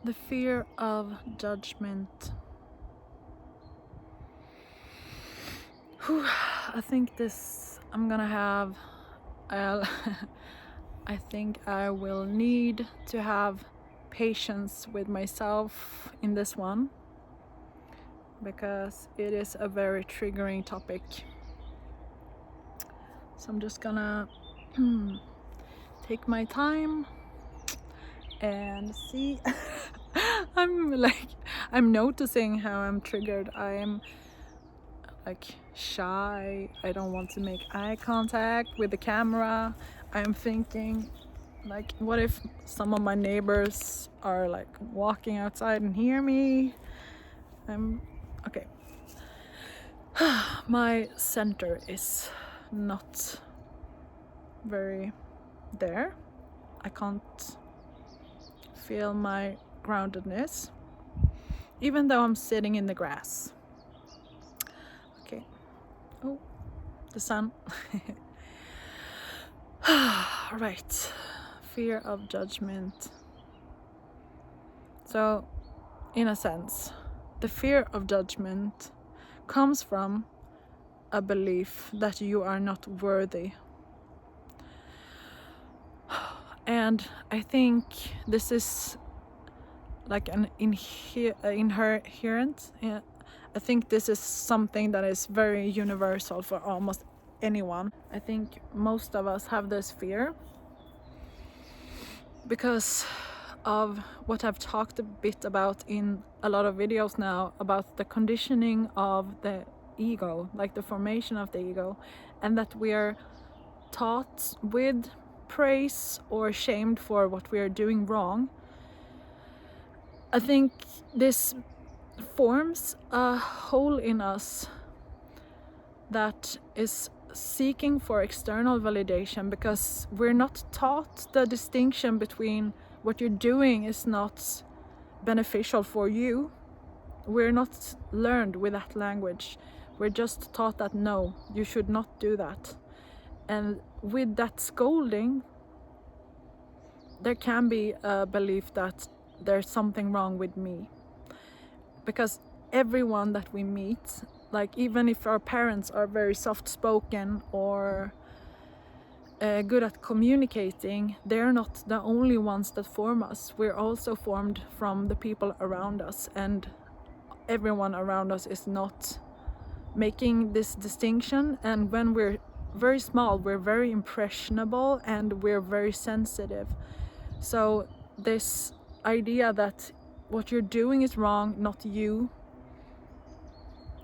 The fear of judgment. Whew, I think I'm gonna have, I think I will need to have patience with myself in this one, because it is a very triggering topic. So I'm just gonna take my time and see. I'm noticing how I'm triggered. I'm like shy. I don't want to make eye contact with the camera. I'm thinking, like, what if some of my neighbors are like walking outside and hear me? Okay. My center is not very there. I can't feel my groundedness, even though I'm sitting in the grass. Okay. Oh, the sun. Right. Fear of judgment. So, in a sense, the fear of judgment comes from a belief that you are not worthy. And I think this is like an inherent. I think this is something that is very universal for almost anyone. I think most of us have this fear because of what I've talked a bit about in a lot of videos now, about the conditioning of the ego, like the formation of the ego, and that we are taught with praise or shamed for what we are doing wrong. I think this forms a hole in us that is seeking for external validation, because we're not taught the distinction between what you're doing is not beneficial for you. We're not learned with that language. We're just taught that no, you should not do that. And with that scolding, there can be a belief that there's something wrong with me. Because everyone that we meet, like even if our parents are very soft-spoken or good at communicating, they're not the only ones that form us. We're also formed from the people around us, and everyone around us is not making this distinction. And when we're very small, we're very impressionable and we're very sensitive. So this idea that what you're doing is wrong, not you,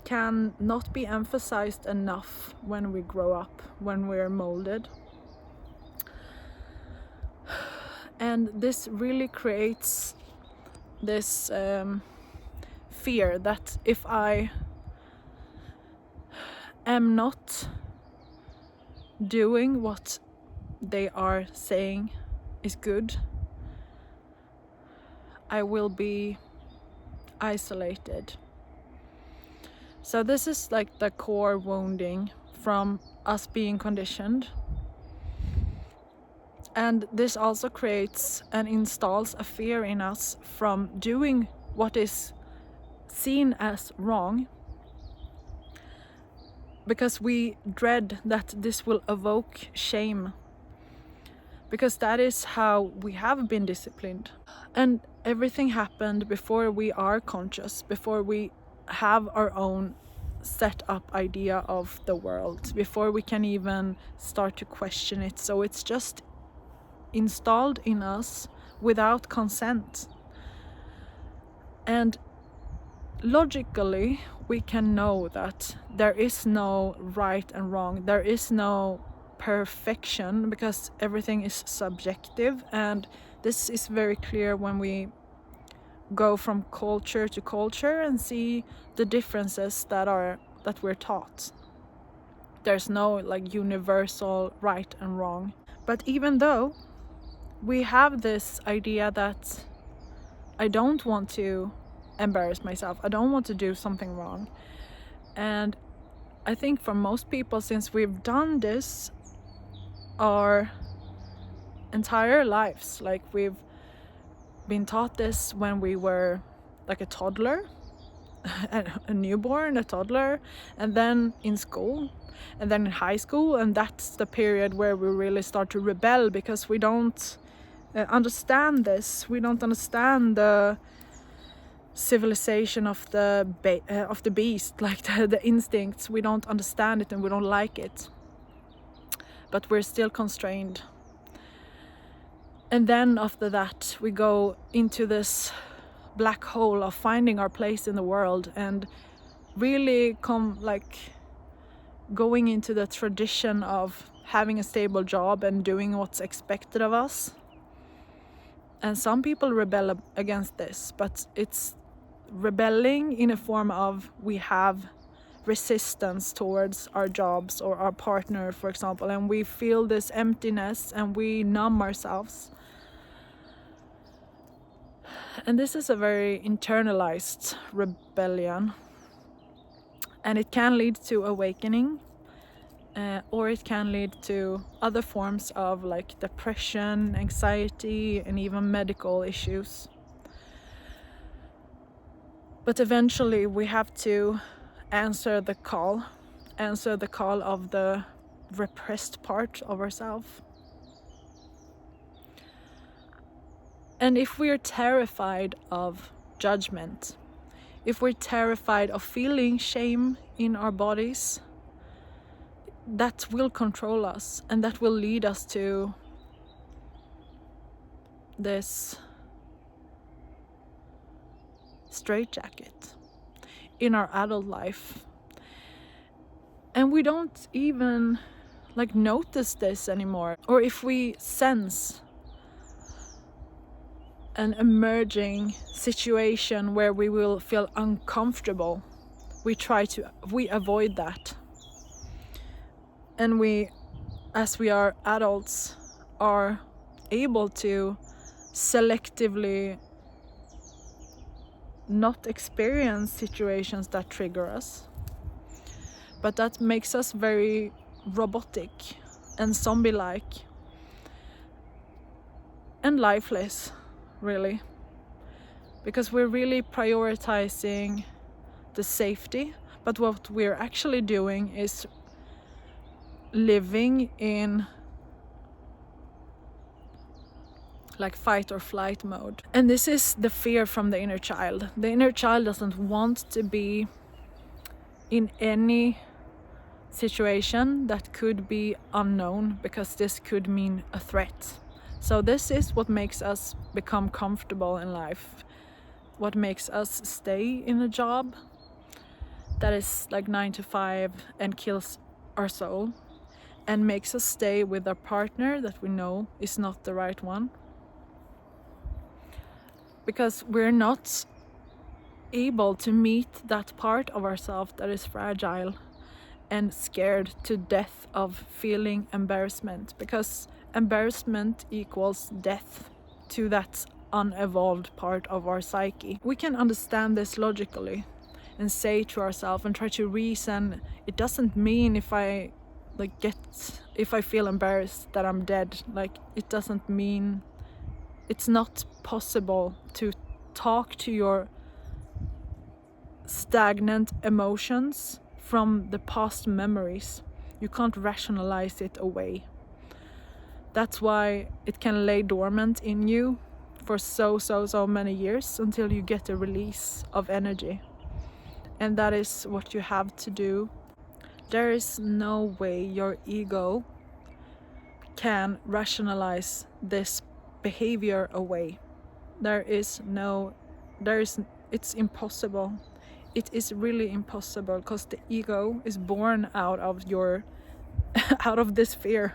can not be emphasized enough when we grow up, when we're molded. And this really creates this fear that if I am not doing what they are saying is good, I will be isolated. So this is like the core wounding from us being conditioned. And this also creates and installs a fear in us from doing what is seen as wrong, because we dread that this will evoke shame, because that is how we have been disciplined. And everything happened before we are conscious, before we have our own set up idea of the world, before we can even start to question it. So it's just installed in us without consent. And logically, we can know that there is no right and wrong, there is no perfection, because everything is subjective. And this is very clear when we go from culture to culture and see the differences that we're taught. There's no like universal right and wrong. But even though we have this idea that I don't want to embarrass myself, I don't want to do something wrong, and I think for most people, since we've done this our entire lives, like we've been taught this when we were like a toddler, a newborn, a toddler, and then in school, and then in high school, and that's the period where we really start to rebel because we don't understand this. We don't understand the civilization of the beast, like the instincts. We don't understand it and we don't like it, but we're still constrained. And then after that we go into this black hole of finding our place in the world and really going into the tradition of having a stable job and doing what's expected of us. And some people rebel against this, but it's rebelling in a form of we have resistance towards our jobs or our partner, for example, and we feel this emptiness and we numb ourselves. And this is a very internalized rebellion, and it can lead to awakening, or it can lead to other forms of like depression, anxiety, and even medical issues. But eventually we have to answer the call of the repressed part of ourselves. And if we're terrified of judgment, if we're terrified of feeling shame in our bodies, that will control us, and that will lead us to this straitjacket in our adult life. And we don't even notice this anymore. Or if we sense an emerging situation where we will feel uncomfortable, we avoid that. And we, as we are adults, are able to selectively not experience situations that trigger us. But that makes us very robotic and zombie-like and lifeless, really, because we're really prioritizing the safety, but what we're actually doing is living in fight or flight mode. And this is the fear from the inner child. The inner child doesn't want to be in any situation that could be unknown, because this could mean a threat. So this is what makes us become comfortable in life, what makes us stay in a job that is 9 to 5 and kills our soul, and makes us stay with our partner that we know is not the right one, because we're not able to meet that part of ourselves that is fragile and scared to death of feeling embarrassment, because embarrassment equals death to that unevolved part of our psyche. We can understand this logically and say to ourselves and try to reason, it doesn't mean if I feel embarrassed that I'm dead. It doesn't mean, it's not possible to talk to your stagnant emotions from the past memories. You can't rationalize it away. That's why it can lay dormant in you for so many years until you get a release of energy. And that is what you have to do. There is no way your ego can rationalize this behavior away. It's impossible. It is really impossible, because the ego is born out of out of this fear.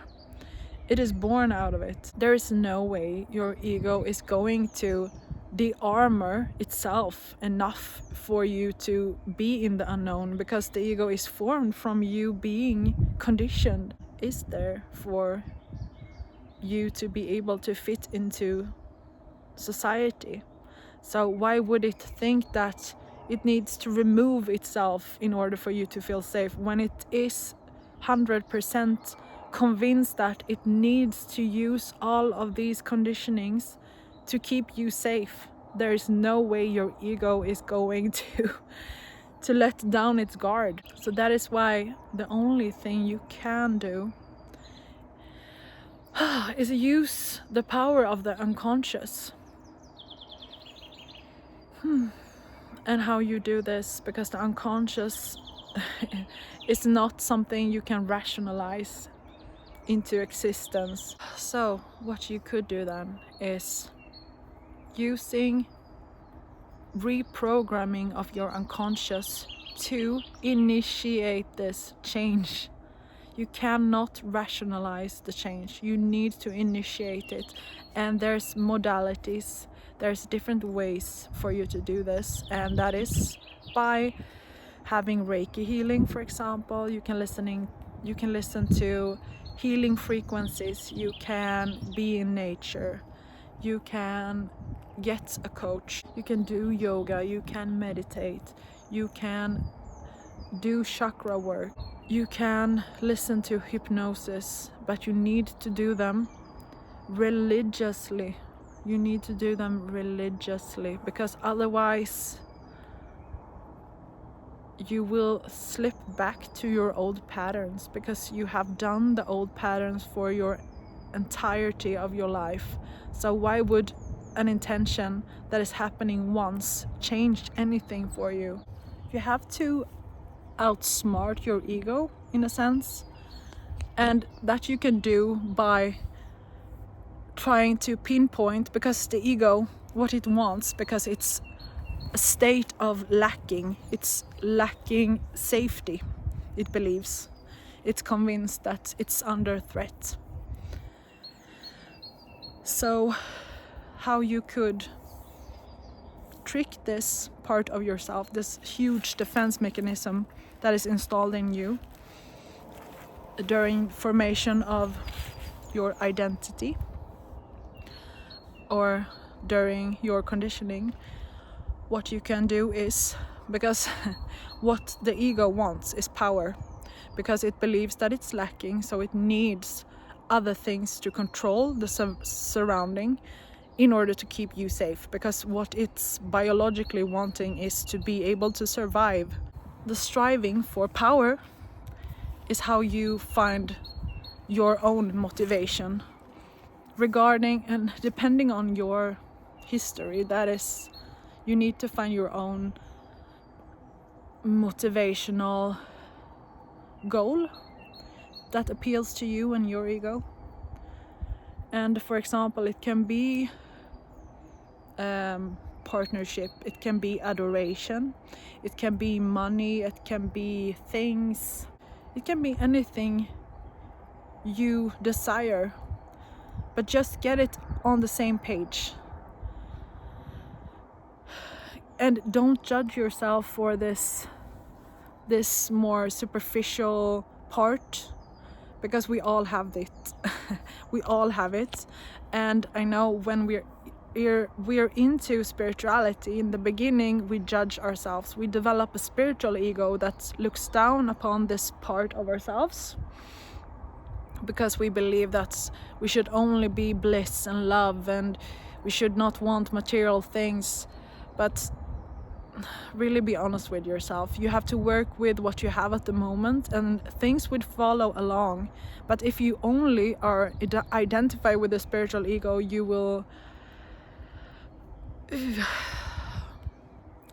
It is born out of it. There is no way your ego is going to de-armor itself enough for you to be in the unknown, because the ego is formed from you being conditioned. Is there for you to be able to fit into society. So why would it think that it needs to remove itself in order for you to feel safe, when it is 100% convinced that it needs to use all of these conditionings to keep you safe. There is no way your ego is going to let down its guard. So that is why the only thing you can do is use the power of the unconscious. And how you do this, because the unconscious is not something you can rationalize into existence. So what you could do then is using reprogramming of your unconscious to initiate this change. You cannot rationalize the change, you need to initiate it, and there's modalities, there's different ways for you to do this, and that is by having Reiki healing, for example. You can listen to healing frequencies, you can be in nature, you can get a coach, you can do yoga, you can meditate, you can do chakra work, you can listen to hypnosis, but you need to do them religiously. You need to do them religiously, because otherwise you will slip back to your old patterns, because you have done the old patterns for your entirety of your life. So why would an intention that is happening once change anything for you? You have to outsmart your ego in a sense, and that you can do by trying to pinpoint, because the ego, what it wants, because it's a state of lacking, it's lacking safety, it believes, it's convinced that it's under threat. So how you could trick this part of yourself, this huge defense mechanism that is installed in you during formation of your identity or during your conditioning, what you can do is, because what the ego wants is power, because it believes that it's lacking, so it needs other things to control the surrounding in order to keep you safe, because what it's biologically wanting is to be able to survive. The striving for power is how you find your own motivation regarding and depending on your history. That is, you need to find your own motivational goal that appeals to you and your ego. And for example, it can be partnership, it can be adoration, it can be money, it can be things, it can be anything you desire, but just get it on the same page. And don't judge yourself for this more superficial part, because we all have it. We all have it. And I know when we're into spirituality, in the beginning we judge ourselves, we develop a spiritual ego that looks down upon this part of ourselves, because we believe that we should only be bliss and love and we should not want material things. But really be honest with yourself. You have to work with what you have at the moment, and things would follow along. But if you only are identify with the spiritual ego, you will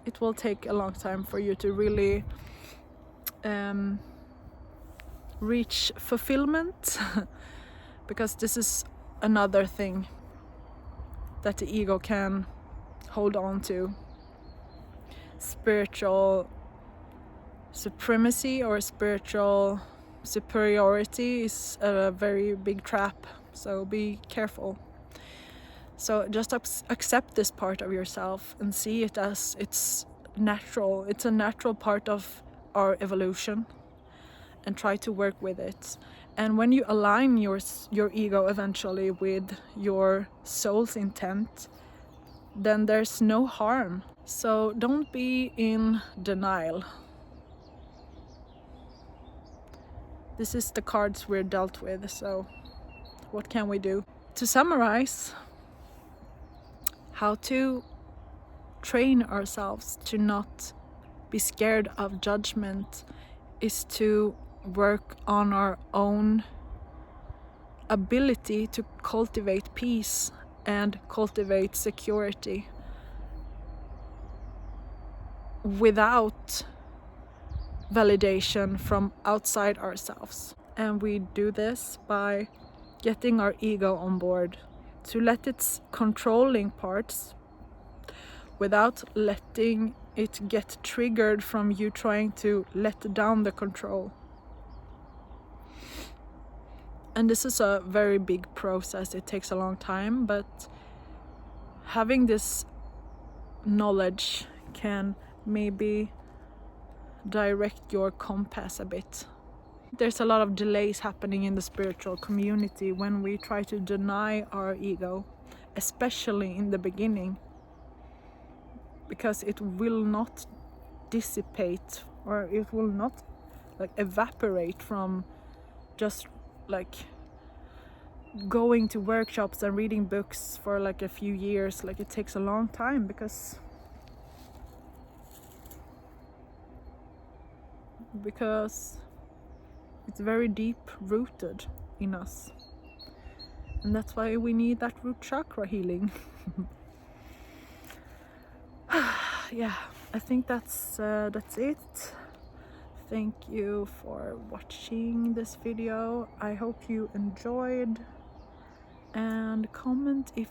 it will take a long time for you to really reach fulfillment. Because this is another thing that the ego can hold on to. Spiritual supremacy or spiritual superiority is a very big trap, so be careful. So just accept this part of yourself and see it as it's natural. It's a natural part of our evolution, and try to work with it. And when you align your ego eventually with your soul's intent, then there's no harm. So don't be in denial. This is the cards we're dealt with, so what can we do? To summarize, how to train ourselves to not be scared of judgment is to work on our own ability to cultivate peace and cultivate security without validation from outside ourselves. And we do this by getting our ego on board to let its controlling parts without letting it get triggered from you trying to let down the control. And this is a very big process. It takes a long time, but having this knowledge can maybe direct your compass a bit. There's a lot of delays happening in the spiritual community when we try to deny our ego, especially in the beginning, because it will not dissipate, or it will not like evaporate from just like going to workshops and reading books for like a few years. Like, it takes a long time because it's very deep rooted in us, and that's why we need that root chakra healing. Yeah, I think that's it. Thank you for watching this video. I hope you enjoyed, and comment if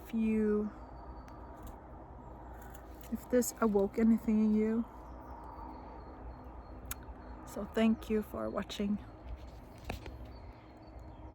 this awoke anything in you. So thank you for watching.